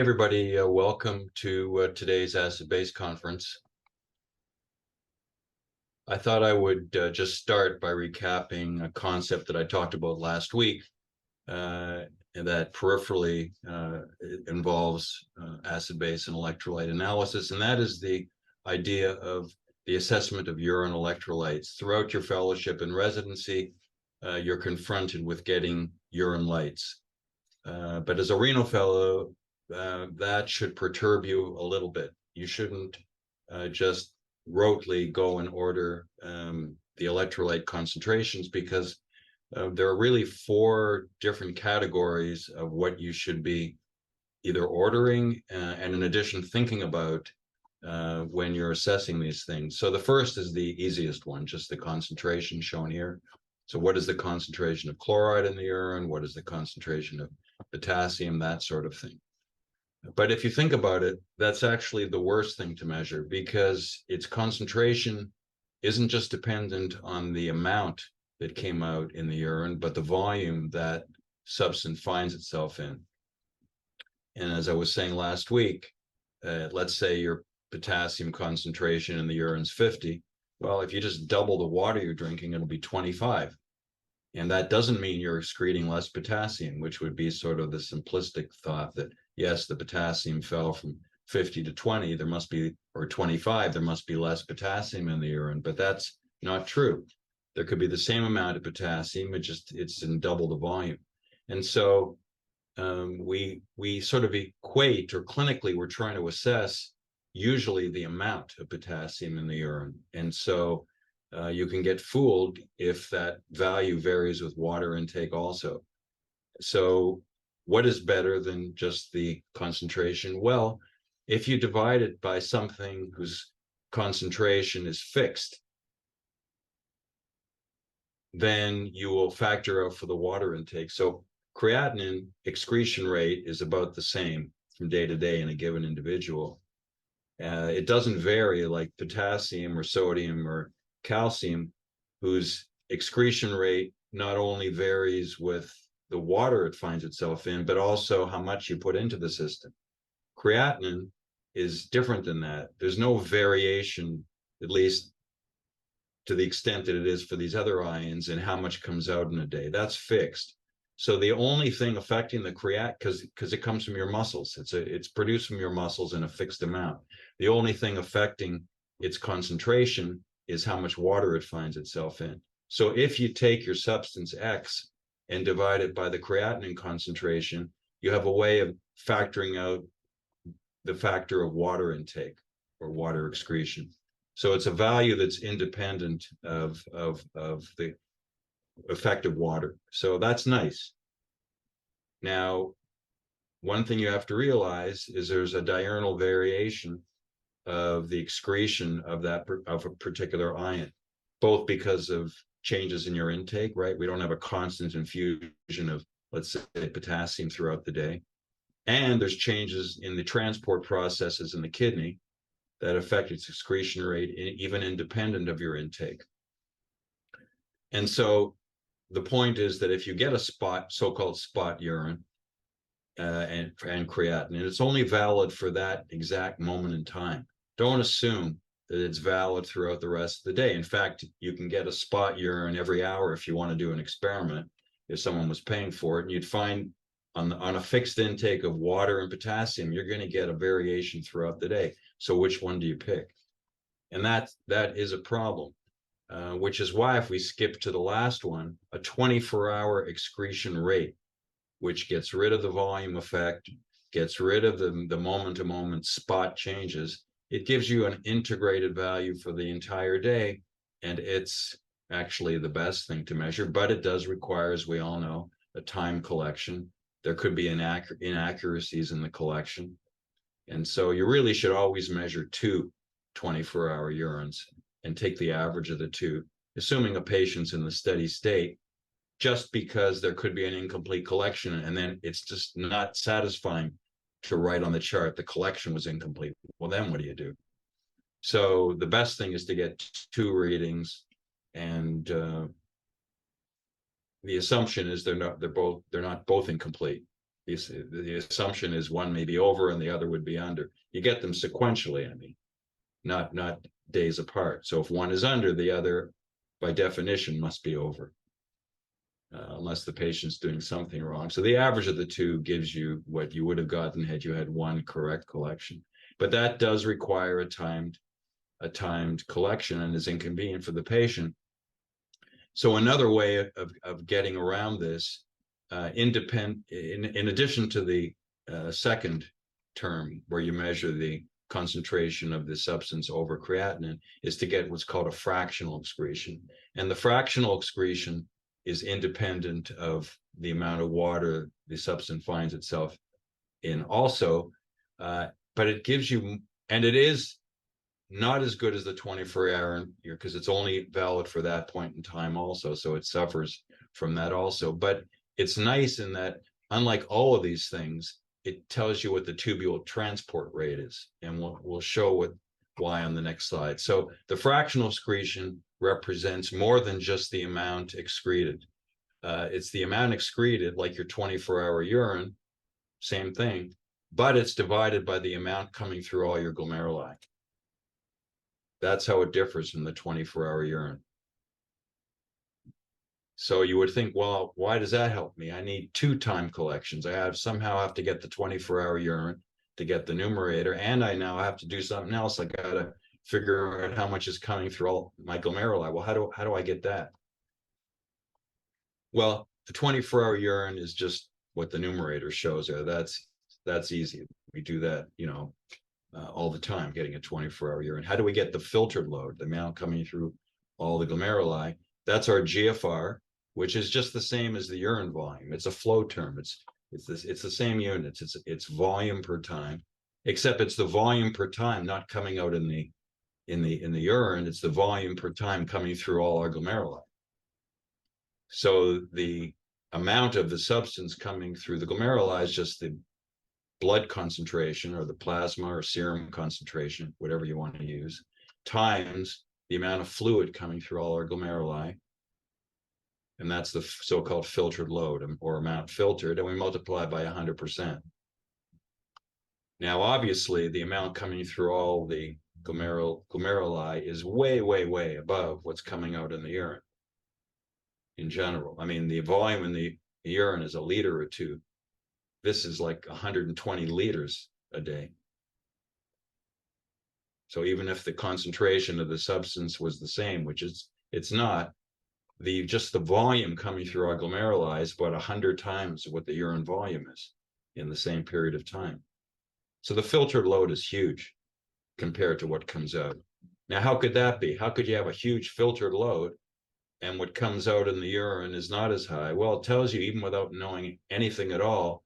Everybody, welcome to today's acid-base conference. I thought I would just start by recapping a concept that I talked about last week, and that peripherally involves acid-base and electrolyte analysis, and that is the idea of the assessment of urine electrolytes. Throughout your fellowship and residency, you're confronted with getting urine lights. But as a renal fellow, that should perturb you a little bit. You shouldn't just rotely go and order the electrolyte concentrations, because there are really four different categories of what you should be either ordering and in addition thinking about when you're assessing these things. So the first is the easiest one, just the concentration shown here. So what is the concentration of chloride in the urine? What is the concentration of potassium? That sort of thing. But if you think about it, that's actually the worst thing to measure, because its concentration isn't just dependent on the amount that came out in the urine, but the volume that substance finds itself in. And as I was saying last week, let's say your potassium concentration in the urine is 50. Well, if you just double the water you're drinking, it'll be 25. And that doesn't mean you're excreting less potassium, which would be sort of the simplistic thought that, yes, the potassium fell from 50 to 20, there must be, or 25, there must be less potassium in the urine, but that's not true. There could be the same amount of potassium, it's in double the volume. And so we sort of equate, or clinically we're trying to assess usually the amount of potassium in the urine. And so you can get fooled if that value varies with water intake also. So what is better than just the concentration? Well, if you divide it by something whose concentration is fixed, then you will factor out for the water intake. So creatinine excretion rate is about the same from day to day in a given individual. It doesn't vary like potassium or sodium or calcium, whose excretion rate not only varies with the water it finds itself in, but also how much you put into the system. Creatinine is different than that. There's no variation, at least to the extent that it is for these other ions, in how much comes out in a day. That's fixed. So the only thing affecting the creatinine, because it comes from your muscles, it's produced from your muscles in a fixed amount. The only thing affecting its concentration is how much water it finds itself in. So if you take your substance X and divide it by the creatinine concentration, you have a way of factoring out the factor of water intake or water excretion. So it's a value that's independent of the effect of water. So that's nice. Now, one thing you have to realize is there's a diurnal variation of the excretion of a particular ion, both because of changes in your intake, right? We don't have a constant infusion of, let's say, potassium throughout the day. And there's changes in the transport processes in the kidney that affect its excretion rate, even independent of your intake. And so the point is that if you get a spot, so-called spot urine, and creatinine, it's only valid for that exact moment in time. Don't assume that it's valid throughout the rest of the day. In fact, you can get a spot urine every hour if you want to do an experiment, if someone was paying for it, and you'd find on a fixed intake of water and potassium, you're going to get a variation throughout the day. So which one do you pick? And that is a problem, which is why if we skip to the last one, a 24-hour excretion rate, which gets rid of the volume effect, gets rid of the moment-to-moment spot changes, it gives you an integrated value for the entire day, and it's actually the best thing to measure, but it does require, as we all know, a time collection. There could be inaccuracies in the collection. And so you really should always measure two 24-hour urines and take the average of the two, assuming a patient's in the steady state, just because there could be an incomplete collection, and then it's just not satisfying to write on the chart the collection was incomplete. Well, then what do you do? So the best thing is to get two readings, and the assumption is they're not both incomplete. The assumption is one may be over and the other would be under. You get them sequentially, I mean, not days apart. So if one is under, the other, by definition, must be over, unless the patient's doing something wrong. So the average of the two gives you what you would have gotten had you had one correct collection. But that does require a timed collection and is inconvenient for the patient. So another way of getting around this, in addition to the second term where you measure the concentration of the substance over creatinine, is to get what's called a fractional excretion. And the fractional excretion is independent of the amount of water the substance finds itself in also, but it gives you, and it is not as good as the 24-hour because it's only valid for that point in time also, so it suffers from that also. But it's nice in that, unlike all of these things, it tells you what the tubule transport rate is, and we'll show why on the next slide. So the fractional excretion represents more than just the amount excreted. It's the amount excreted, like your 24-hour urine, same thing, but it's divided by the amount coming through all your glomeruli. That's how it differs from the 24-hour urine. So you would think, well, why does that help me? I need two time collections. I somehow have to get the 24-hour urine to get the numerator, and I now have to do something else. I got to figure out how much is coming through all my glomeruli. Well, how do I get that? Well, the 24-hour urine is just what the numerator shows there. That's easy. We do that, all the time, getting a 24-hour urine. How do we get the filtered load, the amount coming through all the glomeruli? That's our GFR, which is just the same as the urine volume. It's a flow term. It's the same units. It's volume per time, except it's the volume per time not coming out in the urine. It's the volume per time coming through all our glomeruli. So the amount of the substance coming through the glomeruli is just the blood concentration or the plasma or serum concentration, whatever you want to use, times the amount of fluid coming through all our glomeruli. And that's the so-called filtered load, or amount filtered, and we multiply by 100%. Now, obviously, the amount coming through all the glomeruli is way, way, way above what's coming out in the urine in general. I mean, the volume in the urine is a liter or two. This is like 120 liters a day. So even if the concentration of the substance was the same, which it's not, just the volume coming through our glomeruli is about 100 times what the urine volume is in the same period of time. So the filtered load is huge compared to what comes out. Now, how could that be? How could you have a huge filtered load and what comes out in the urine is not as high? Well, it tells you, even without knowing anything at all,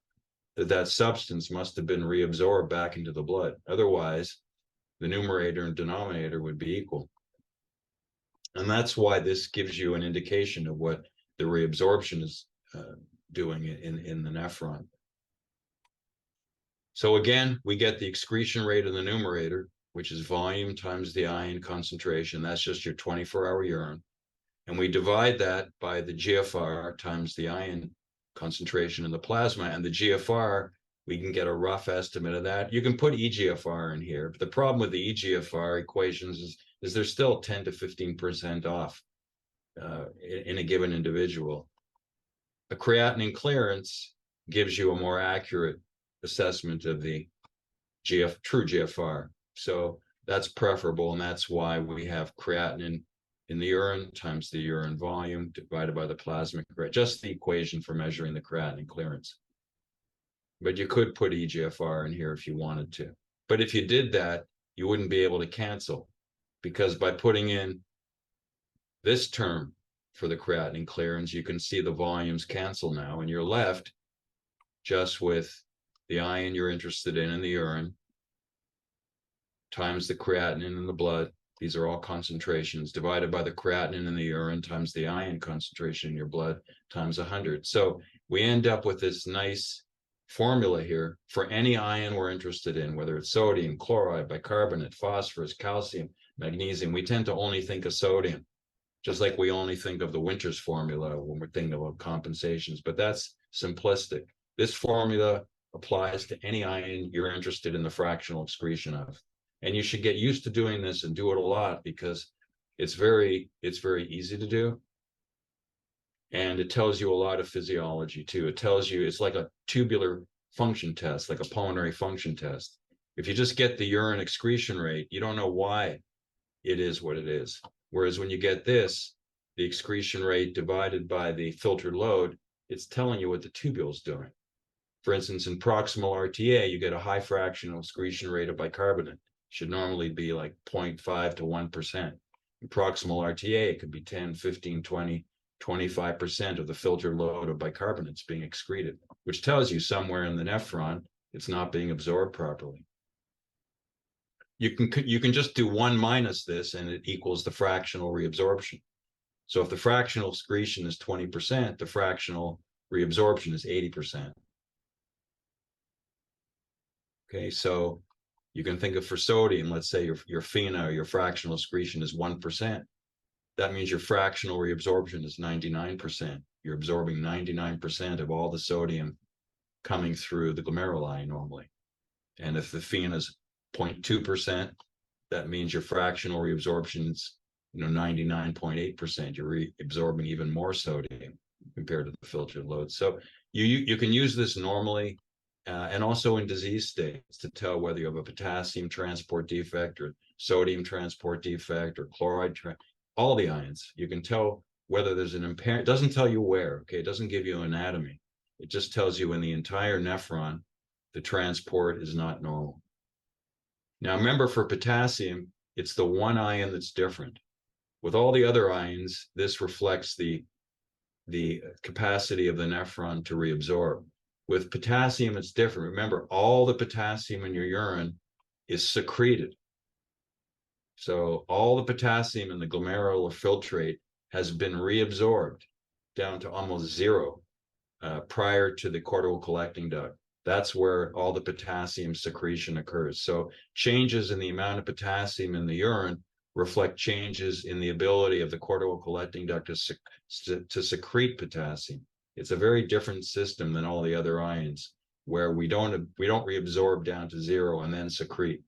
that substance must have been reabsorbed back into the blood. Otherwise, the numerator and denominator would be equal. And that's why this gives you an indication of what the reabsorption is doing in the nephron. So again, we get the excretion rate in the numerator, which is volume times the ion concentration. That's just your 24-hour urine. And we divide that by the GFR times the ion concentration in the plasma. And the GFR, we can get a rough estimate of that. You can put EGFR in here, but the problem with the EGFR equations is they're still 10 to 15% off in a given individual. A creatinine clearance gives you a more accurate assessment of the true GFR. So that's preferable, and that's why we have creatinine in the urine times the urine volume divided by the plasmic rate, just the equation for measuring the creatinine clearance. But you could put EGFR in here if you wanted to. But if you did that, you wouldn't be able to cancel, because by putting in this term for the creatinine clearance, you can see the volumes cancel now, and you're left just with the ion you're interested in the urine times the creatinine in the blood. These are all concentrations divided by the creatinine in the urine times the ion concentration in your blood times 100. So we end up with this nice formula here for any ion we're interested in, whether it's sodium, chloride, bicarbonate, phosphorus, calcium, magnesium. We tend to only think of sodium, just like we only think of the Winters formula when we're thinking about compensations, but that's simplistic. This formula applies to any ion you're interested in the fractional excretion of. And you should get used to doing this and do it a lot, because it's very easy to do. And it tells you a lot of physiology too. It tells you, it's like a tubular function test, like a pulmonary function test. If you just get the urine excretion rate, you don't know why it is what it is. Whereas when you get this, the excretion rate divided by the filtered load, it's telling you what the tubule's doing. For instance, in proximal RTA, you get a high fractional excretion rate of bicarbonate. It should normally be like 0.5 to 1%. In proximal RTA, it could be 10, 15, 20, 25% of the filtered load of bicarbonates being excreted, which tells you somewhere in the nephron, it's not being absorbed properly. You can just do 1 minus this and it equals the fractional reabsorption. So if the fractional excretion is 20%, the fractional reabsorption is 80%. Okay, so you can think of for sodium, let's say your FeNA, or your fractional excretion is 1%. That means your fractional reabsorption is 99%. You're absorbing 99% of all the sodium coming through the glomeruli normally. And if the FeNA is 0.2%, that means your fractional reabsorption is 99.8%. You're reabsorbing even more sodium compared to the filtered load. So you can use this normally and also in disease states to tell whether you have a potassium transport defect or sodium transport defect or chloride, all the ions. You can tell whether there's an impairment. It doesn't tell you where, okay? It doesn't give you anatomy. It just tells you in the entire nephron, the transport is not normal. Now, remember, for potassium, it's the one ion that's different. With all the other ions, this reflects the capacity of the nephron to reabsorb. With potassium, it's different. Remember, all the potassium in your urine is secreted. So all the potassium in the glomerular filtrate has been reabsorbed down to almost zero prior to the cortical collecting duct. That's where all the potassium secretion occurs. So changes in the amount of potassium in the urine reflect changes in the ability of the cortical collecting duct to secrete potassium. It's a very different system than all the other ions, where we don't reabsorb down to zero and then secrete.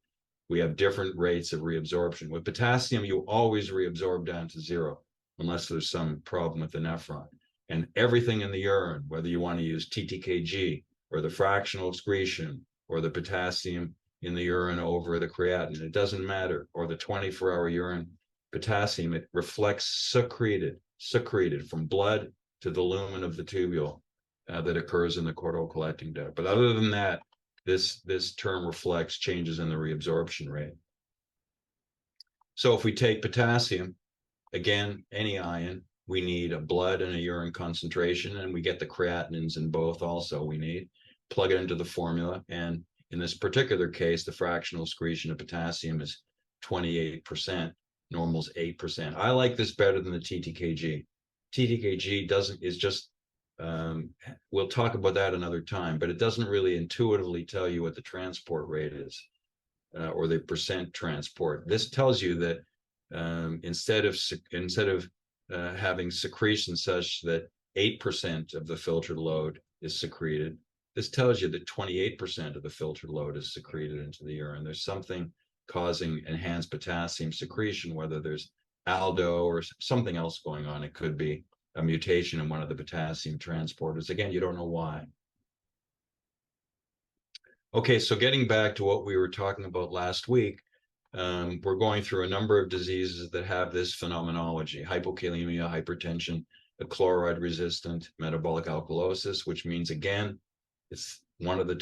We have different rates of reabsorption. With potassium, you always reabsorb down to zero, unless there's some problem with the nephron. And everything in the urine, whether you want to use TTKG or the fractional excretion or the potassium in the urine over the creatinine, it doesn't matter, or the 24-hour urine potassium, it reflects secreted from blood to the lumen of the tubule that occurs in the cortical collecting duct. But other than that, this term reflects changes in the reabsorption rate. So if we take potassium, again, any ion, we need a blood and a urine concentration, and we get the creatinines in both also we need. Plug it into the formula, and in this particular case, the fractional excretion of potassium is 28%, normal is 8%. I like this better than the TTKG. TTKG is just, we'll talk about that another time, but it doesn't really intuitively tell you what the transport rate is or the percent transport. This tells you that instead of having secretion such that 8% of the filtered load is secreted, this tells you that 28% of the filtered load is secreted into the urine. There's something causing enhanced potassium secretion, whether there's aldo or something else going on. It could be a mutation in one of the potassium transporters. Again, you don't know why. Okay, so getting back to what we were talking about last week, we're going through a number of diseases that have this phenomenology: hypokalemia, hypertension, a chloride resistant metabolic alkalosis, which means, again, it's one of the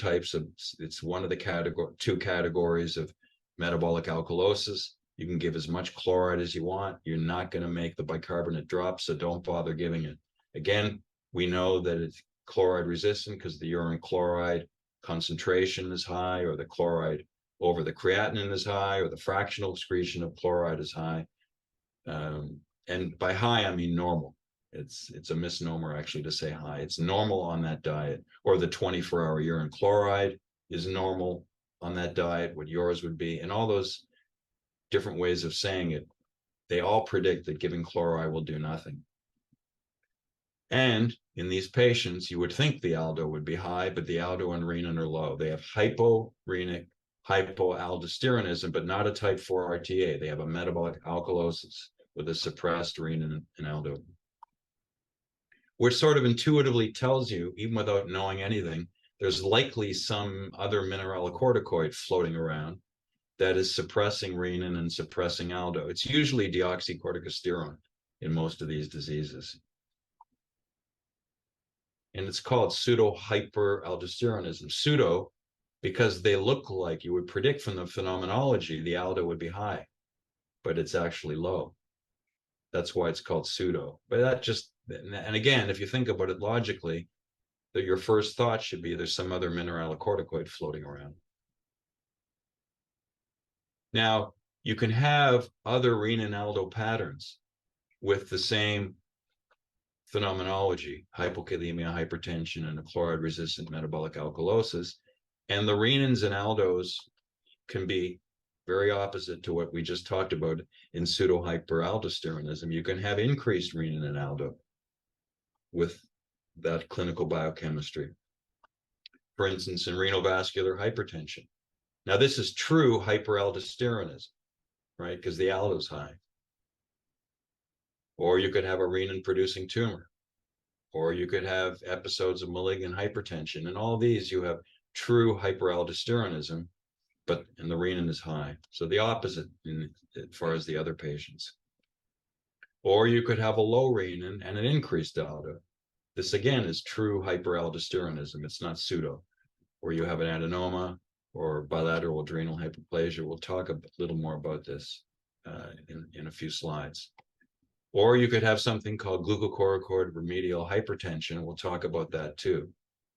two categories of metabolic alkalosis. You can give as much chloride as you want. You're not going to make the bicarbonate drop, so don't bother giving it. Again, we know that it's chloride resistant because the urine chloride concentration is high, or the chloride over the creatinine is high, or the fractional excretion of chloride is high. And by high, I mean normal. It's a misnomer actually to say high. It's normal on that diet, or the 24-hour urine chloride is normal on that diet, what yours would be. And all those different ways of saying it, they all predict that giving chloride will do nothing. And in these patients, you would think the aldo would be high, but the aldo and renin are low. They have hyporenic hypoaldosteronism, but not a type 4 RTA. They have a metabolic alkalosis with a suppressed renin and aldo. Which sort of intuitively tells you, even without knowing anything, there's likely some other mineralocorticoid floating around that is suppressing renin and suppressing aldo. It's usually deoxycorticosterone in most of these diseases. And it's called pseudo-hyperaldosteronism. Pseudo, because they look like you would predict from the phenomenology, the aldo would be high, but it's actually low. That's why it's called pseudo. But that just, and again, if you think about it logically, that your first thought should be there's some other mineralocorticoid floating around. Now, you can have other renin aldo patterns with the same phenomenology, hypokalemia, hypertension, and a chloride-resistant metabolic alkalosis. And the renins and aldos can be very opposite to what we just talked about in pseudo-hyperaldosteronism. You can have increased renin and aldo with that clinical biochemistry. For instance, in renal vascular hypertension. Now, this is true hyperaldosteronism, right? Because the aldo is high. Or you could have a renin-producing tumor. Or you could have episodes of malignant hypertension. In all these, you have true hyperaldosteronism, and the renin is high. So the opposite as far as the other patients. Or you could have a low renin and an increased aldo. This again is true hyperaldosteronism. It's not pseudo. Or you have an adenoma or bilateral adrenal hyperplasia. We'll talk a little more about this in a few slides. Or you could have something called glucocorticoid remedial hypertension. We'll talk about that too,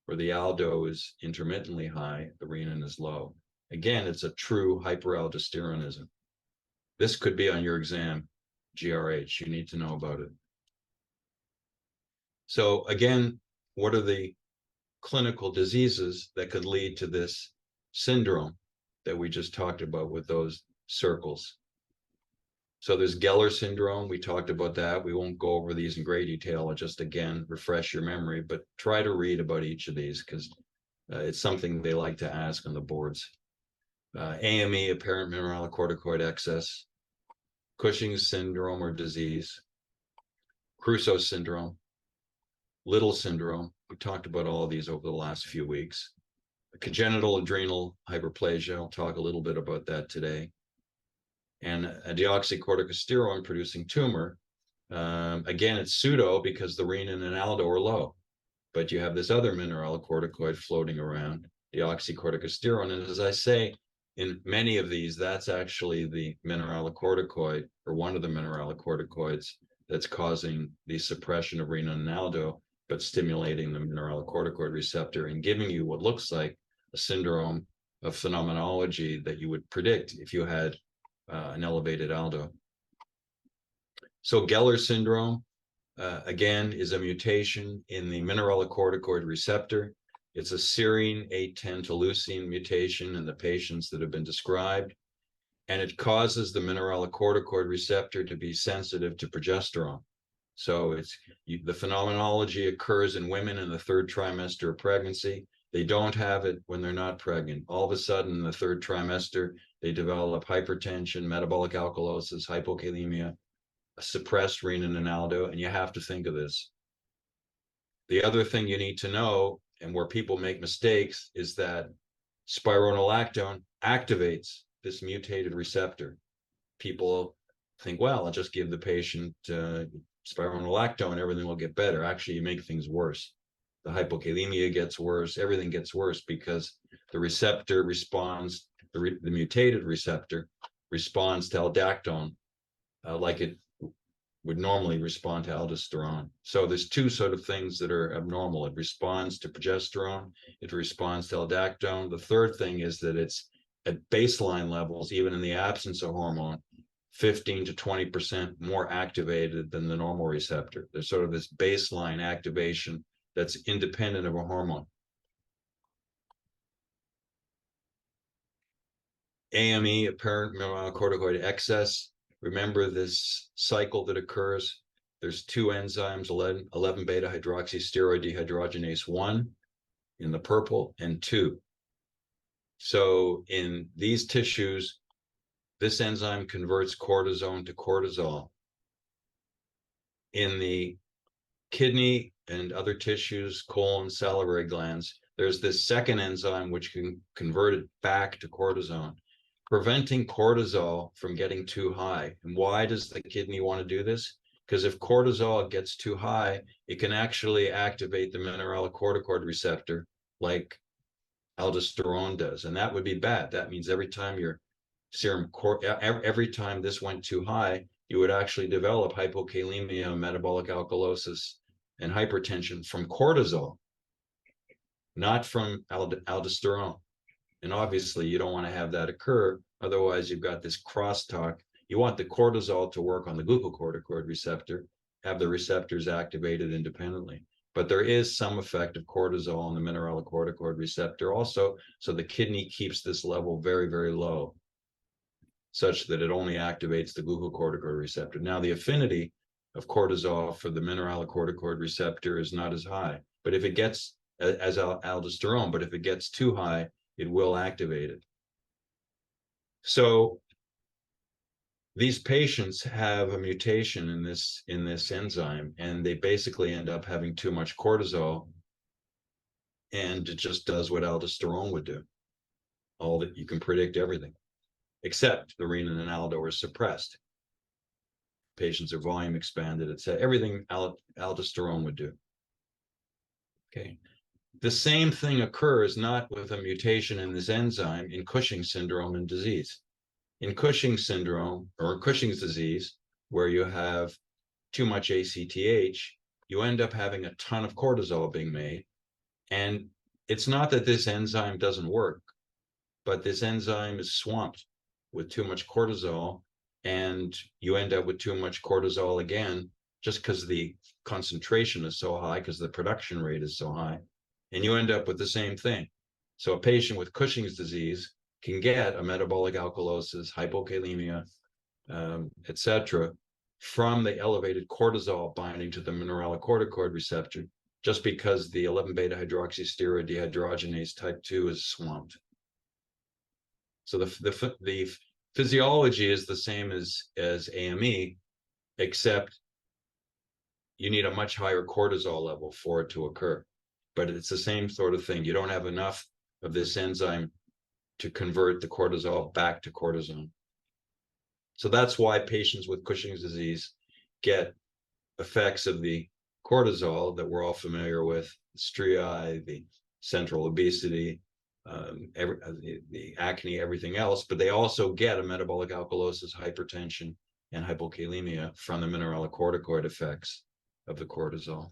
where the aldo is intermittently high, the renin is low. Again, it's a true hyperaldosteronism. This could be on your exam, GRH. You need to know about it. So again, what are the clinical diseases that could lead to this syndrome that we just talked about with those circles? So there's Geller syndrome. We talked about that. We won't go over these in great detail. I'll just, again, refresh your memory, but try to read about each of these because it's something they like to ask on the boards. AME, apparent mineralocorticoid excess, Cushing's syndrome or disease, Crusoe syndrome, Little syndrome. We talked about all of these over the last few weeks. Congenital adrenal hyperplasia. I'll talk a little bit about that today. And a deoxycorticosterone producing tumor. Again, it's pseudo because the renin and aldo are low, but you have this other mineralocorticoid floating around, deoxycorticosterone. And as I say, in many of these, that's actually the mineralocorticoid or one of the mineralocorticoids that's causing the suppression of renin and aldo, but stimulating the mineralocorticoid receptor and giving you what looks like a syndrome of phenomenology that you would predict if you had an elevated aldo. So Geller syndrome, again, is a mutation in the mineralocorticoid receptor. It's a serine 810 to leucine mutation in the patients that have been described, and it causes the mineralocorticoid receptor to be sensitive to progesterone. So the phenomenology occurs in women in the third trimester of pregnancy. They don't have it when they're not pregnant. All of a sudden, in the third trimester, they develop hypertension, metabolic alkalosis, hypokalemia, a suppressed renin and aldo, and you have to think of this. The other thing you need to know, and where people make mistakes, is that spironolactone activates this mutated receptor. People think, well, I'll just give the patient spironolactone, everything will get better. Actually, you make things worse. The hypokalemia gets worse, everything gets worse because the receptor responds, the mutated receptor responds to aldactone like it would normally respond to aldosterone. So there's two sort of things that are abnormal. It responds to progesterone, it responds to aldactone. The third thing is that it's at baseline levels, even in the absence of hormone, 15 to 20% more activated than the normal receptor. There's sort of this baseline activation that's independent of a hormone. AME, apparent mineralocorticoid excess. Remember this cycle that occurs there's two enzymes, 11 beta hydroxysteroid dehydrogenase 1 in the purple and 2. So in these tissues, this enzyme converts cortisone to cortisol. In the kidney and other tissues, colon, salivary glands, there's this second enzyme which can convert it back to cortisone, preventing cortisol from getting too high. And why does the kidney want to do this? Because if cortisol gets too high, it can actually activate the mineralocorticoid receptor like aldosterone does, and that would be bad. That means every time your every time this went too high, you would actually develop hypokalemia, metabolic alkalosis, and hypertension from cortisol, not from aldosterone. And obviously, you don't want to have that occur. Otherwise, you've got this crosstalk. You want the cortisol to work on the glucocorticoid receptor, have the receptors activated independently. But there is some effect of cortisol on the mineralocorticoid receptor also, so the kidney keeps this level very, very low, such that it only activates the glucocorticoid receptor. Now, the affinity of cortisol for the mineralocorticoid receptor is not as high, but if it gets, as aldosterone, but if it gets too high, it will activate it. So these patients have a mutation in this enzyme, and they basically end up having too much cortisol, and it just does what aldosterone would do. All that you can predict everything, except the renin and aldo are suppressed. Patients are volume expanded, etc. Everything aldosterone would do. Okay. The same thing occurs not with a mutation in this enzyme in Cushing's syndrome and disease. In Cushing's syndrome or Cushing's disease, where you have too much ACTH, you end up having a ton of cortisol being made. And it's not that this enzyme doesn't work, but this enzyme is swamped with too much cortisol, and you end up with too much cortisol again, just because the concentration is so high, because the production rate is so high, and you end up with the same thing. So a patient with Cushing's disease can get a metabolic alkalosis, hypokalemia, etc., from the elevated cortisol binding to the mineralocorticoid receptor, just because the 11 beta hydroxysteroid dehydrogenase type 2 is swamped. So the physiology is the same as AME, except you need a much higher cortisol level for it to occur. But it's the same sort of thing. You don't have enough of this enzyme to convert the cortisol back to cortisone. So that's why patients with Cushing's disease get effects of the cortisol that we're all familiar with, the striae, the central obesity, the acne, everything else, but they also get a metabolic alkalosis, hypertension, and hypokalemia from the mineralocorticoid effects of the cortisol.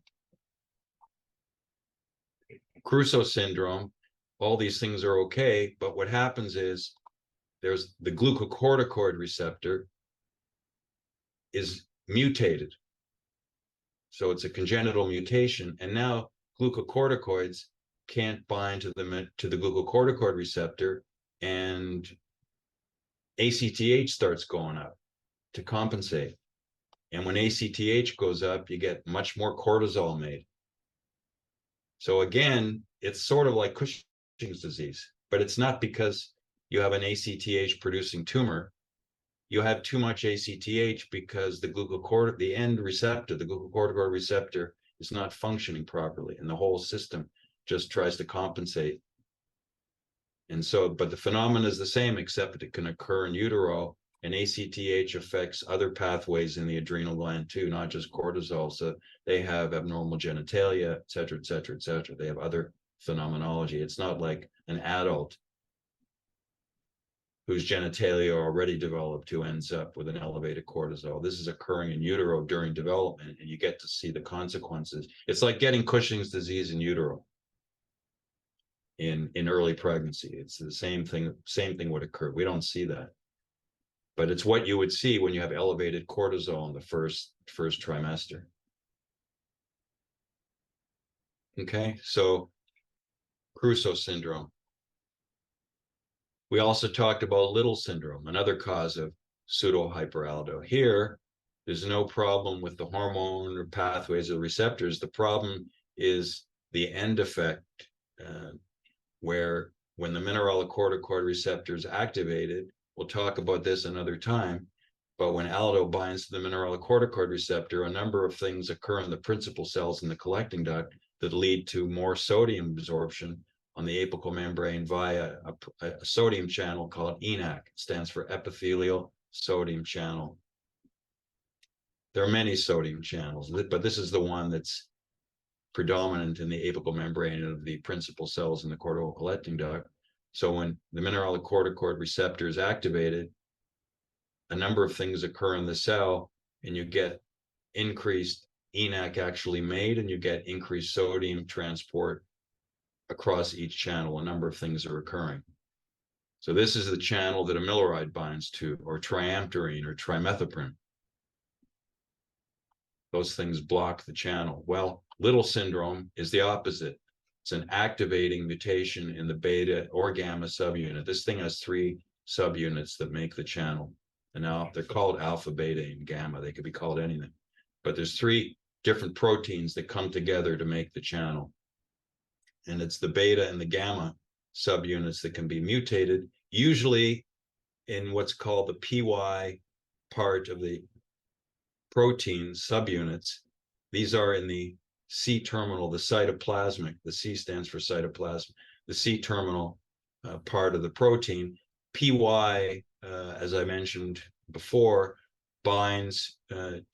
Crusoe syndrome, all these things are okay, but what happens is there's the glucocorticoid receptor is mutated. So it's a congenital mutation, and now glucocorticoids can't bind to the glucocorticoid receptor, and ACTH starts going up to compensate. And when ACTH goes up, you get much more cortisol made. So again, it's sort of like Cushing's disease, but it's not because you have an ACTH producing tumor. You have too much ACTH because the end receptor, the glucocorticoid receptor, is not functioning properly, and the whole system just tries to compensate. And so, but the phenomenon is the same, except it can occur in utero, and ACTH affects other pathways in the adrenal gland too, not just cortisol. So they have abnormal genitalia, et cetera, et cetera, et cetera. They have other phenomenology. It's not like an adult whose genitalia are already developed who ends up with an elevated cortisol. This is occurring in utero during development, and you get to see the consequences. It's like getting Cushing's disease in utero in early pregnancy. It's the same thing would occur. We don't see that. But it's what you would see when you have elevated cortisol in the first trimester. Okay, so Crusoe syndrome. We also talked about Little syndrome, another cause of pseudohyperaldo. Here, There's no problem with the hormone or pathways or receptors. The problem is the end effect, where when the mineralocorticoid receptor is activated, we'll talk about this another time, but when aldo binds to the mineralocorticoid receptor, a number of things occur in the principal cells in the collecting duct that lead to more sodium absorption on the apical membrane via a sodium channel called ENaC. It stands for epithelial sodium channel. There are many sodium channels, but this is the one that's predominant in the apical membrane of the principal cells in the cortical collecting duct. So when the mineralocorticoid receptor is activated, a number of things occur in the cell, and you get increased ENaC actually made, and you get increased sodium transport across each channel. A number of things are occurring. So this is the channel that amiloride binds to, or triamterene, or trimethoprim. Those things block the channel. Well, Little syndrome is the opposite. It's an activating mutation in the beta or gamma subunit. This thing has 3 subunits that make the channel. And now they're called alpha, beta, and gamma. They could be called anything. But there's 3 different proteins that come together to make the channel. And it's the beta and the gamma subunits that can be mutated, usually in what's called the PY part of the protein subunits. These are in the C terminal, the cytoplasmic. The C stands for cytoplasm. The C terminal part of the protein. PY, as I mentioned before, binds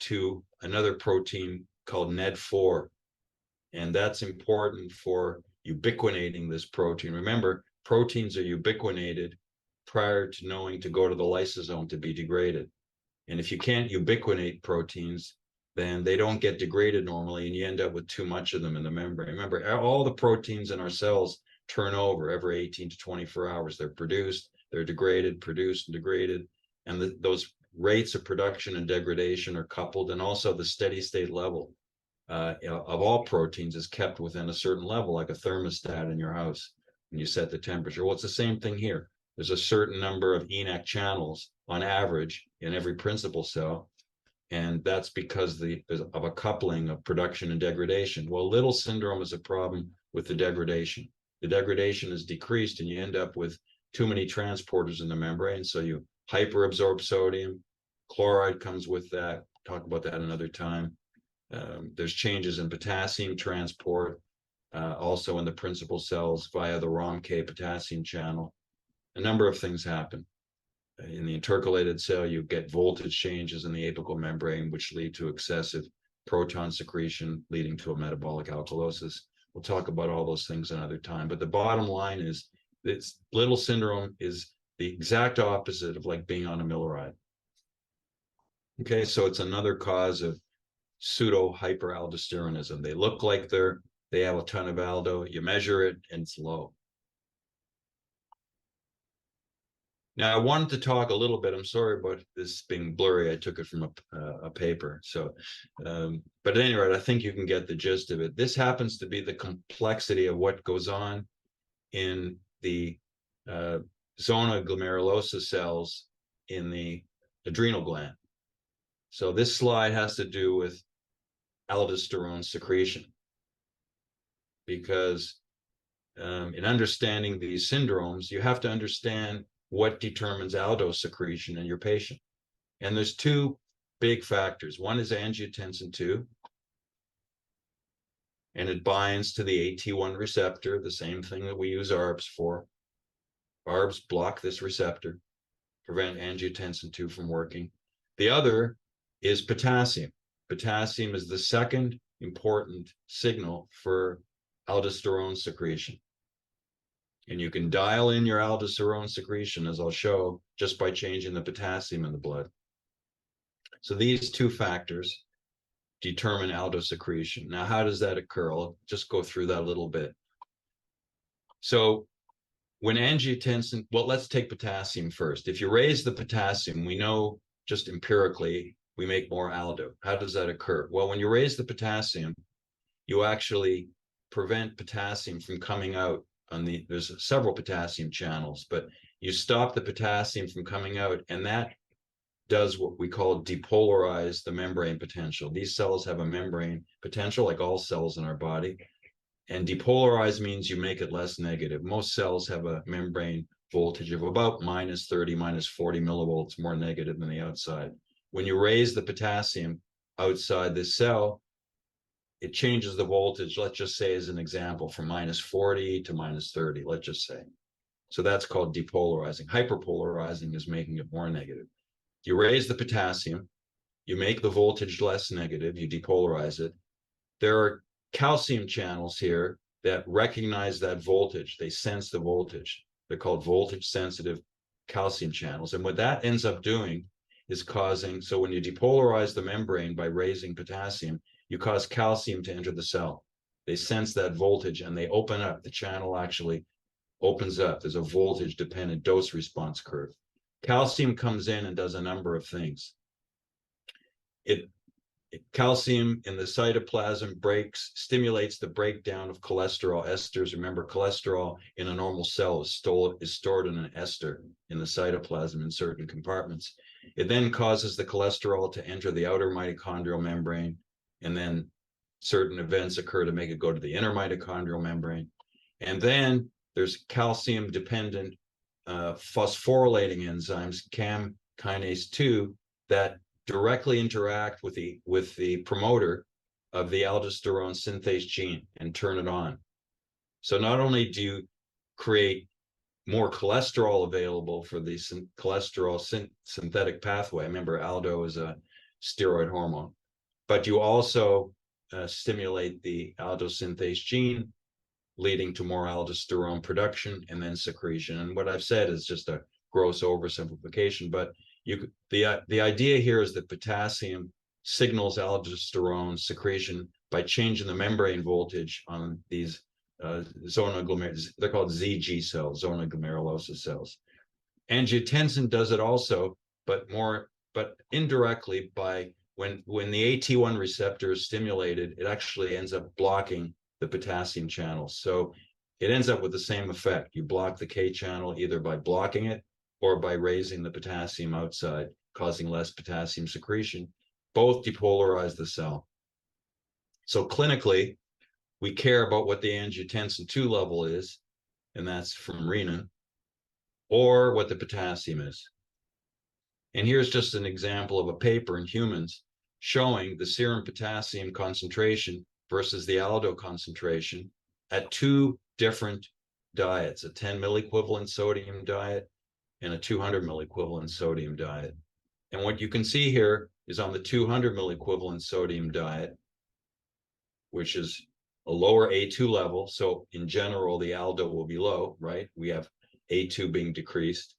to another protein called NED4. And that's important for ubiquinating this protein. Remember, proteins are ubiquinated prior to knowing to go to the lysosome to be degraded. And if you can't ubiquinate proteins, then they don't get degraded normally, and you end up with too much of them in the membrane. Remember, all the proteins in our cells turn over every 18 to 24 hours. They're produced, they're degraded, produced, and degraded. And those rates of production and degradation are coupled, and also the steady state level of all proteins is kept within a certain level, like a thermostat in your house when you set the temperature. Well, it's the same thing here. There's a certain number of ENaC channels on average in every principal cell, and that's because of a coupling of production and degradation. Well, Little syndrome is a problem with the degradation. The degradation is decreased, and you end up with too many transporters in the membrane, so you hyperabsorb sodium. Chloride comes with that. Talk about that another time. There's changes in potassium transport, also in the principal cells via the ROMK potassium channel. A number of things happen. In the intercalated cell, you get voltage changes in the apical membrane, which lead to excessive proton secretion, leading to a metabolic alkalosis. We'll talk about all those things another time. But the bottom line is that Little syndrome is the exact opposite of like being on amiloride. Okay, so it's another cause of pseudo hyperaldosteronism. They look like they have a ton of aldo. You measure it and it's low. Now, I wanted to talk a little bit. I'm sorry about this being blurry. I took it from a paper. So, but at any rate, I think you can get the gist of it. This happens to be the complexity of what goes on in the zona glomerulosa cells in the adrenal gland. So this slide has to do with aldosterone secretion, because in understanding these syndromes, you have to understand what determines aldo secretion in your patient. And there's 2 big factors. One is angiotensin 2, and it binds to the AT1 receptor, the same thing that we use ARBs for. ARBs block this receptor, prevent angiotensin 2 from working. The other is potassium. Potassium is the second important signal for aldosterone secretion. And you can dial in your aldosterone secretion, as I'll show, just by changing the potassium in the blood. So these 2 factors determine aldo secretion. Now, how does that occur? I'll just go through that a little bit. So when angiotensin, well, let's take potassium first. If you raise the potassium, we know just empirically we make more aldo. How does that occur? Well, when you raise the potassium, you actually prevent potassium from coming out there's several potassium channels, but you stop the potassium from coming out, and that does what we call depolarize the membrane potential. These cells have a membrane potential, like all cells in our body. And depolarize means you make it less negative. Most cells have a membrane voltage of about minus 30, minus 40 millivolts, more negative than the outside. When you raise the potassium outside the cell, it changes the voltage, let's just say as an example, from minus 40 to minus 30, let's just say. So that's called depolarizing. Hyperpolarizing is making it more negative. You raise the potassium, you make the voltage less negative, you depolarize it. There are calcium channels here that recognize that voltage. They sense the voltage. They're called voltage sensitive calcium channels. And what that ends up doing is causing, so when you depolarize the membrane by raising potassium, you cause calcium to enter the cell. They sense that voltage and they open up. The channel actually opens up. There's a voltage dependent dose response curve. Calcium comes in and does a number of things. Calcium in the cytoplasm stimulates the breakdown of cholesterol esters. Remember, cholesterol in a normal cell is stored in an ester in the cytoplasm in certain compartments. It then causes the cholesterol to enter the outer mitochondrial membrane, and then certain events occur to make it go to the inner mitochondrial membrane. And then there's calcium-dependent phosphorylating enzymes, CAM kinase 2, that directly interact with the promoter of the aldosterone synthase gene and turn it on. So not only do you create more cholesterol available for the cholesterol synthetic pathway, remember aldo is a steroid hormone, but you also stimulate the aldosynthase gene, leading to more aldosterone production and then secretion. And what I've said is just a gross oversimplification, but the idea here is that potassium signals aldosterone secretion by changing the membrane voltage on these they're called ZG cells, zona glomerulosa cells. Angiotensin does it also, but indirectly by when the AT1 receptor is stimulated, it actually ends up blocking the potassium channel. So it ends up with the same effect. You block the K channel either by blocking it or by raising the potassium outside, causing less potassium secretion. Both depolarize the cell. So clinically, we care about what the angiotensin 2 level is, and that's from renin, or what the potassium is. And here's just an example of a paper in humans showing the serum potassium concentration versus the aldo concentration at two different diets, a 10 milliequivalent sodium diet and a 200 milliequivalent sodium diet. And what you can see here is on the 200 milliequivalent sodium diet, which is a lower A2 level. So in general, the aldo will be low, right? We have A2 being decreased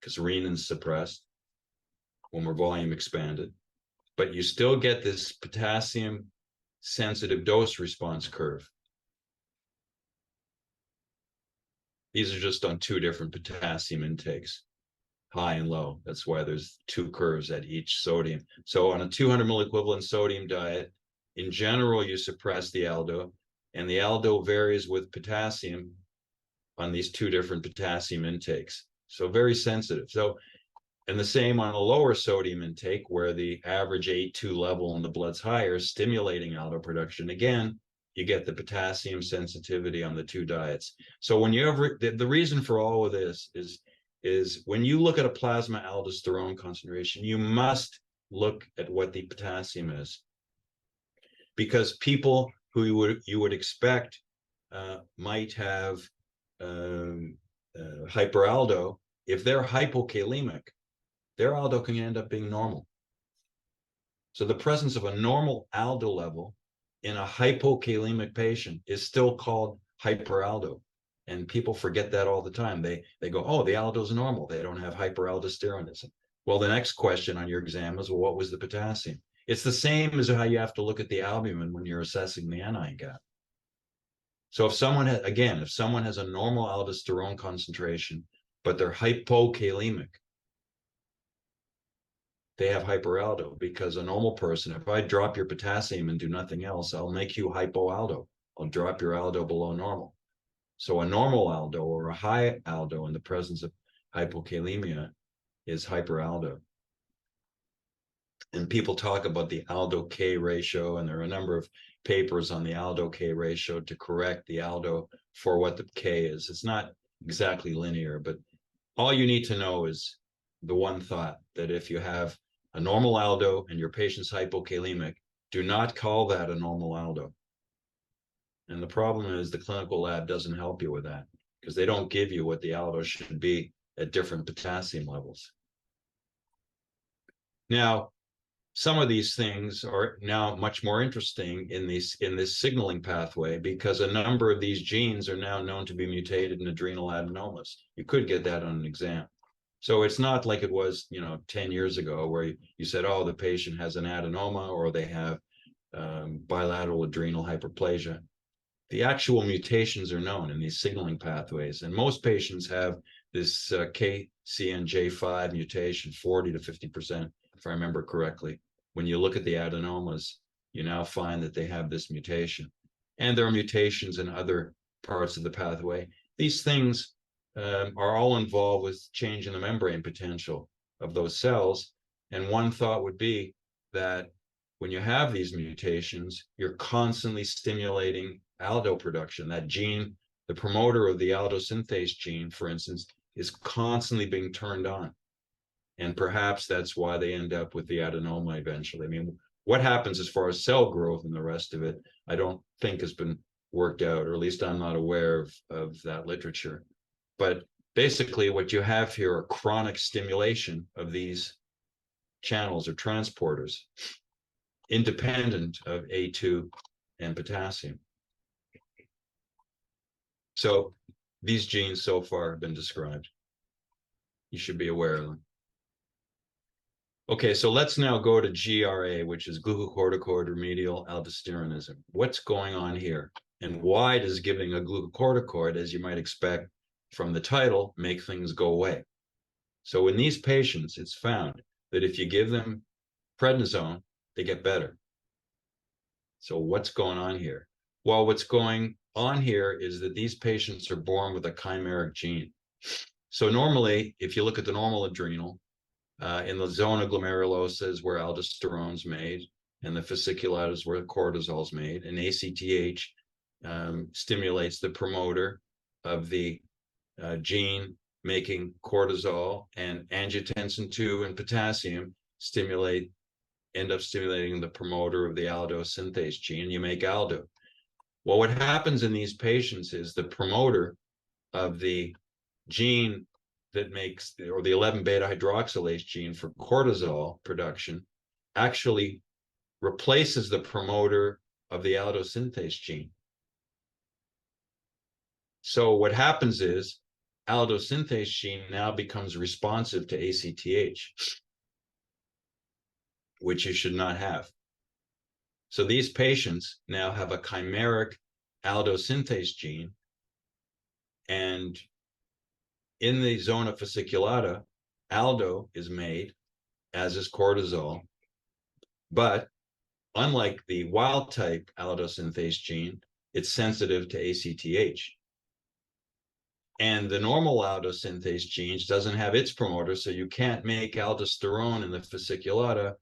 because renin is suppressed when we're volume expanded. But you still get this potassium sensitive dose response curve. These are just on two different potassium intakes, high and low. That's why there's two curves at each sodium. So on a 200 milliequivalent sodium diet, in general, you suppress the aldo, and the aldo varies with potassium on these two different potassium intakes. So very sensitive. So, and the same on a lower sodium intake where the average A2 level in the blood's higher, stimulating aldo production. Again, you get the potassium sensitivity on the two diets. So when you ever, the reason for all of this is when you look at a plasma aldosterone concentration, you must look at what the potassium is. Because people who you would expect might have hyperaldo, if they're hypokalemic, their aldo can end up being normal. So the presence of a normal aldo level in a hypokalemic patient is still called hyperaldo. And people forget that all the time. They go, oh, the aldo is normal. They don't have hyperaldosteronism. Well, the next question on your exam is, well, what was the potassium? It's the same as how you have to look at the albumin when you're assessing the anion gap. So if someone has, again, if someone has a normal aldosterone concentration, but they're hypokalemic, they have hyperaldo, because a normal person, if I drop your potassium and do nothing else, I'll make you hypoaldo. I'll drop your aldo below normal. So a normal aldo or a high aldo in the presence of hypokalemia is hyperaldo. And people talk about the aldo K ratio, and there are a number of papers on the aldo K ratio to correct the aldo for what the K is. It's not exactly linear, but all you need to know is the one thought that if you have a normal aldo and your patient's hypokalemic, do not call that a normal aldo. And the problem is the clinical lab doesn't help you with that because they don't give you what the aldo should be at different potassium levels. Now, some of these things are now much more interesting in this signaling pathway because a number of these genes are now known to be mutated in adrenal adenomas. You could get that on an exam. So it's not like it was, 10 years ago where you said, oh, the patient has an adenoma or they have bilateral adrenal hyperplasia. The actual mutations are known in these signaling pathways, and most patients have this KCNJ5 mutation, 40 to 50%, if I remember correctly. When you look at the adenomas, you now find that they have this mutation. And there are mutations in other parts of the pathway. These things are all involved with change in the membrane potential of those cells. And one thought would be that when you have these mutations, you're constantly stimulating aldo production. That gene, the promoter of the aldo synthase gene, for instance, is constantly being turned on. And perhaps that's why they end up with the adenoma eventually. I mean, what happens as far as cell growth and the rest of it, I don't think has been worked out, or at least I'm not aware of that literature. But basically what you have here are chronic stimulation of these channels or transporters, independent of A2 and potassium. So these genes so far have been described. You should be aware of them. Okay, so let's now go to GRA, which is glucocorticoid remedial aldosteronism. What's going on here? And why does giving a glucocorticoid, as you might expect from the title, make things go away? So in these patients, it's found that if you give them prednisone, they get better. So what's going on here? Well, what's going on here is that these patients are born with a chimeric gene. So normally, if you look at the normal adrenal, in the zona glomerulosa is where aldosterone is made, and the fasciculata is where cortisol is made, and ACTH stimulates the promoter of the gene making cortisol, and angiotensin 2 and potassium end up stimulating the promoter of the aldo synthase gene. You make aldo. Well, what happens in these patients is the promoter of the gene that makes, or the 11 beta hydroxylase gene for cortisol production, actually replaces the promoter of the aldo synthase gene. So what happens is aldo synthase gene now becomes responsive to ACTH, which you should not have. So these patients now have a chimeric aldo synthase gene, and in the zona fasciculata, aldo is made, as is cortisol, but unlike the wild type aldo synthase gene, it's sensitive to ACTH. And the normal aldo synthase genes doesn't have its promoter, so you can't make aldosterone in the fasciculata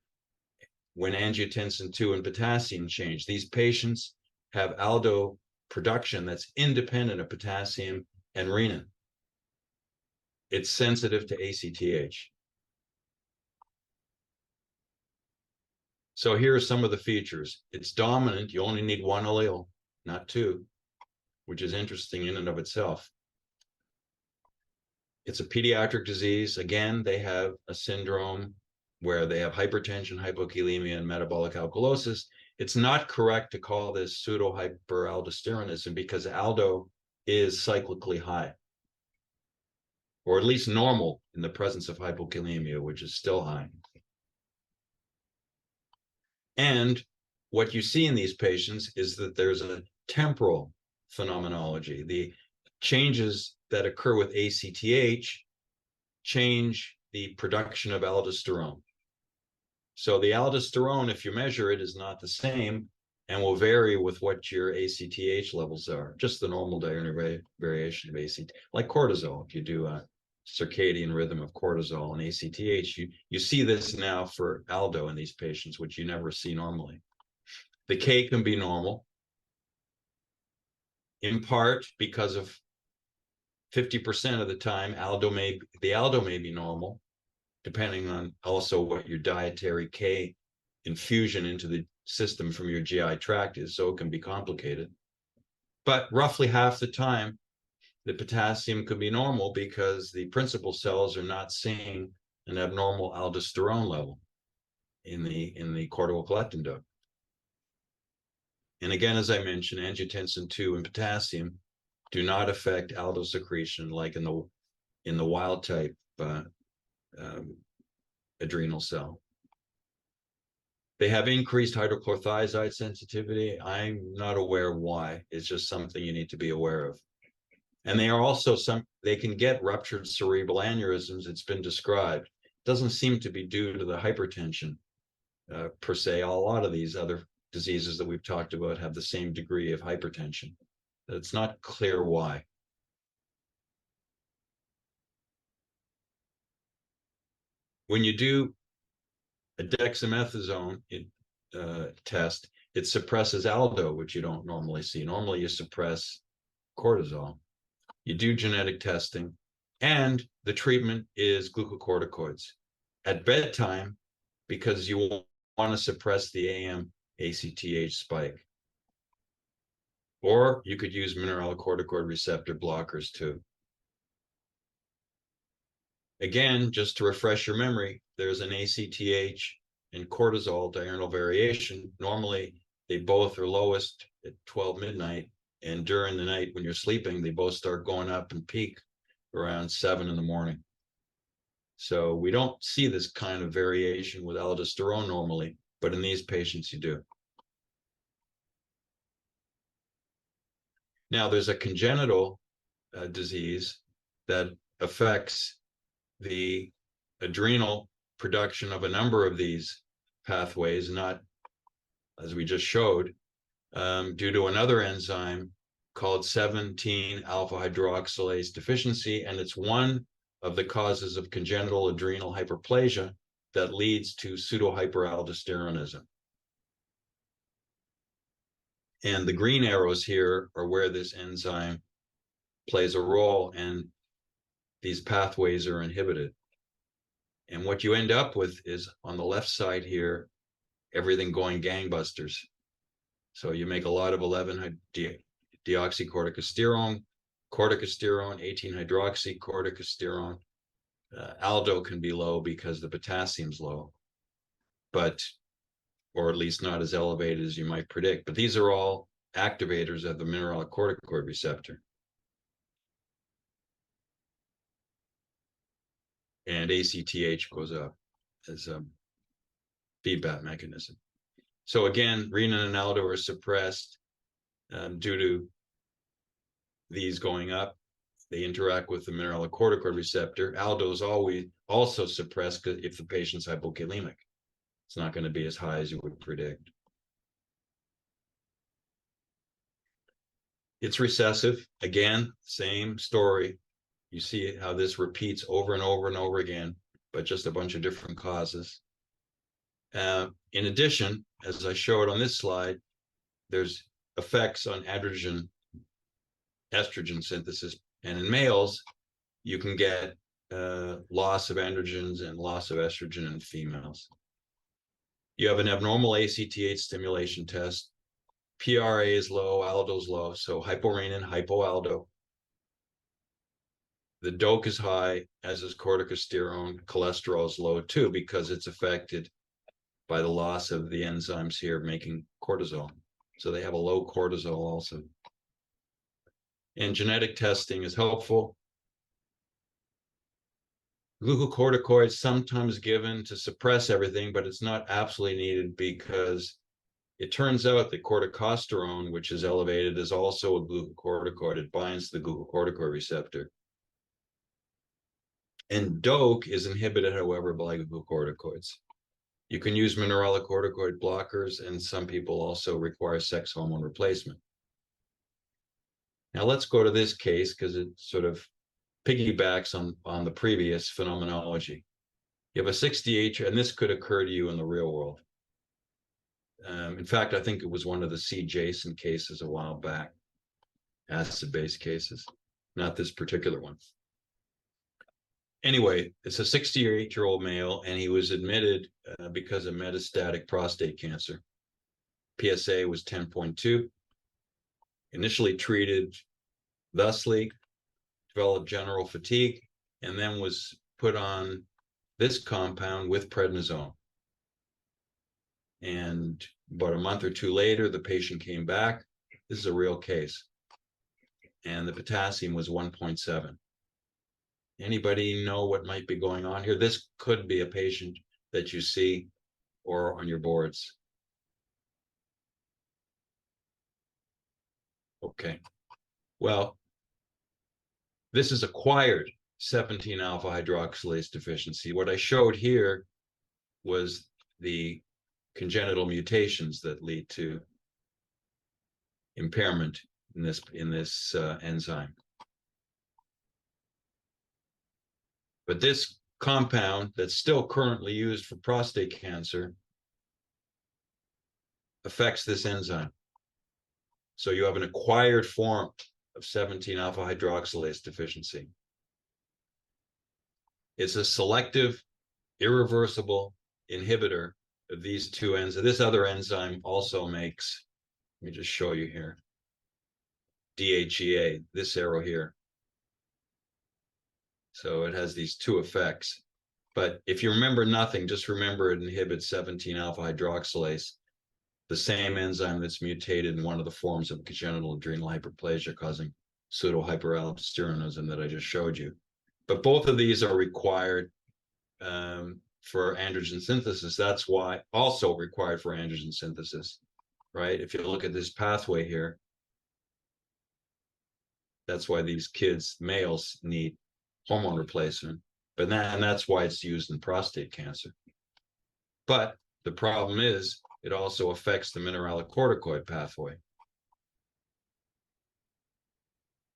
when angiotensin 2 and potassium change. These patients have aldo production that's independent of potassium and renin. It's sensitive to ACTH. So here are some of the features. It's dominant. You only need one allele, not two, which is interesting in and of itself. It's a pediatric disease. Again, they have a syndrome where they have hypertension, hypokalemia, and metabolic alkalosis. It's not correct to call this pseudo-hyperaldosteronism because aldo is cyclically high, or at least normal in the presence of hypokalemia, which is still high. And what you see in these patients is that there's a temporal phenomenology. The changes that occur with ACTH change the production of aldosterone. So the aldosterone, if you measure it, is not the same and will vary with what your ACTH levels are, just the normal diurnal variation of ACTH, like cortisol. If you do circadian rhythm of cortisol and ACTH. You see this now for aldo in these patients, which you never see normally. The K can be normal, in part because of 50% of the time, the aldo may be normal, depending on also what your dietary K infusion into the system from your GI tract is, so it can be complicated. But roughly half the time, the potassium could be normal because the principal cells are not seeing an abnormal aldosterone level in the cortical collecting duct. And again, as I mentioned, angiotensin 2 and potassium do not affect aldo secretion like in the wild type adrenal cell. They have increased hydrochlorothiazide sensitivity. I'm not aware why. It's just something you need to be aware of. And they are also they can get ruptured cerebral aneurysms. It's been described. It doesn't seem to be due to the hypertension per se. A lot of these other diseases that we've talked about have the same degree of hypertension. It's not clear why. When you do a dexamethasone test, it suppresses aldo, which you don't normally see. Normally you suppress cortisol. You do genetic testing, and the treatment is glucocorticoids at bedtime because you want to suppress the AM ACTH spike. Or you could use mineralocorticoid receptor blockers too. Again, just to refresh your memory, there's an ACTH and cortisol diurnal variation. Normally, they both are lowest at 12 midnight, and during the night when you're sleeping, they both start going up and peak around 7 in the morning. So we don't see this kind of variation with aldosterone normally, but in these patients you do. Now, there's a congenital disease that affects the adrenal production of a number of these pathways, not as we just showed, due to another enzyme called 17-alpha hydroxylase deficiency, and it's one of the causes of congenital adrenal hyperplasia that leads to pseudohyperaldosteronism. And the green arrows here are where this enzyme plays a role, and these pathways are inhibited. And what you end up with is, on the left side here, everything going gangbusters. So you make a lot of 11-deoxycorticosterone, corticosterone, 18-hydroxycorticosterone. Aldo can be low because the potassium's low, or at least not as elevated as you might predict. But these are all activators of the mineralocorticoid receptor. And ACTH goes up as a feedback mechanism. So again, renin and aldo are suppressed due to these going up. They interact with the mineralocorticoid receptor. Aldo is always also suppressed if the patient's hypokalemic. It's not going to be as high as you would predict. It's recessive. Again, same story. You see how this repeats over and over and over again, but just a bunch of different causes. In addition, as I showed on this slide, there's effects on estrogen synthesis. And in males, you can get loss of androgens and loss of estrogen in females. You have an abnormal ACTH stimulation test. PRA is low, aldo is low, so hyporenin, hypoaldo. The DOAC is high, as is corticosterone. Cholesterol is low too, because it's affected by the loss of the enzymes here making cortisol. So they have a low cortisol also. And genetic testing is helpful. Glucocorticoids sometimes given to suppress everything, but it's not absolutely needed because it turns out that corticosterone, which is elevated, is also a glucocorticoid. It binds the glucocorticoid receptor. And DOAC is inhibited, however, by glucocorticoids. You can use mineralocorticoid blockers, and some people also require sex hormone replacement. Now let's go to this case because it sort of piggybacks on the previous phenomenology. You have a 68, and this could occur to you in the real world. In fact, I think it was one of the C. Jason cases a while back, acid-base cases, not this particular one. Anyway, it's a 68-year-old male, and he was admitted because of metastatic prostate cancer. PSA was 10.2. Initially treated thusly, developed general fatigue, and then was put on this compound with prednisone. And about a month or two later, the patient came back. This is a real case. And the potassium was 1.7. Anybody know what might be going on here? This could be a patient that you see or on your boards. Okay. Well, this is acquired 17-alpha hydroxylase deficiency. What I showed here was the congenital mutations that lead to impairment in this enzyme. But this compound that's still currently used for prostate cancer affects this enzyme. So you have an acquired form of 17-alpha hydroxylase deficiency. It's a selective, irreversible inhibitor of these two enzymes. This other enzyme also makes, let me just show you here, DHEA, this arrow here. So it has these two effects. But if you remember nothing, just remember it inhibits 17-alpha hydroxylase, the same enzyme that's mutated in one of the forms of congenital adrenal hyperplasia causing pseudohyperaldosteronism that I just showed you. But both of these are required for androgen synthesis. That's why also required for androgen synthesis, right? If you look at this pathway here, that's why these kids, males, need hormone replacement. And that's why it's used in prostate cancer. But the problem is it also affects the mineralocorticoid pathway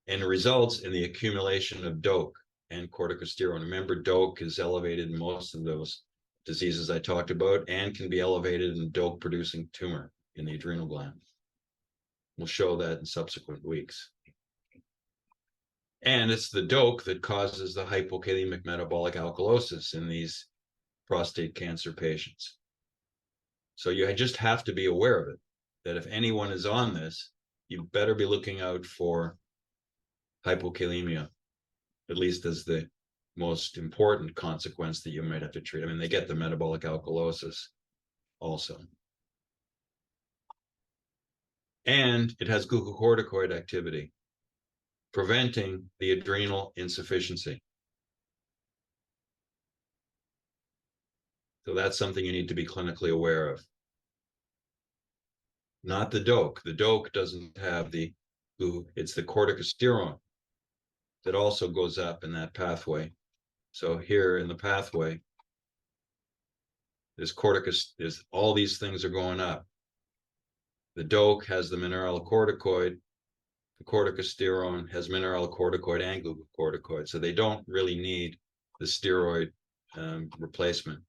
and results in the accumulation of DOAC and corticosterone. Remember, DOAC is elevated in most of those diseases I talked about and can be elevated in DOAC-producing tumor in the adrenal gland. We'll show that in subsequent weeks. And it's the DOAC that causes the hypokalemic metabolic alkalosis in these prostate cancer patients. So you just have to be aware of it, that if anyone is on this, you better be looking out for hypokalemia, at least as the most important consequence that you might have to treat. I mean, they get the metabolic alkalosis also. And it has glucocorticoid activity, preventing the adrenal insufficiency. So that's something you need to be clinically aware of. Not the DOAC. The DOAC doesn't have the, it's the corticosterone that also goes up in that pathway. So here in the pathway, there's all these things are going up. The DOAC has the mineralocorticoid. The corticosterone has mineralocorticoid and glucocorticoid. So they don't really need the steroid replacement.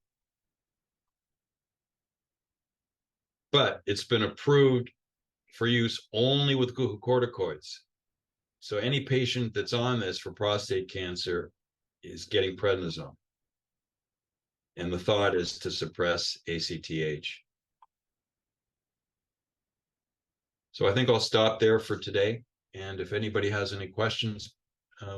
But it's been approved for use only with glucocorticoids. So any patient that's on this for prostate cancer is getting prednisone. And the thought is to suppress ACTH. So I think I'll stop there for today. And if anybody has any questions,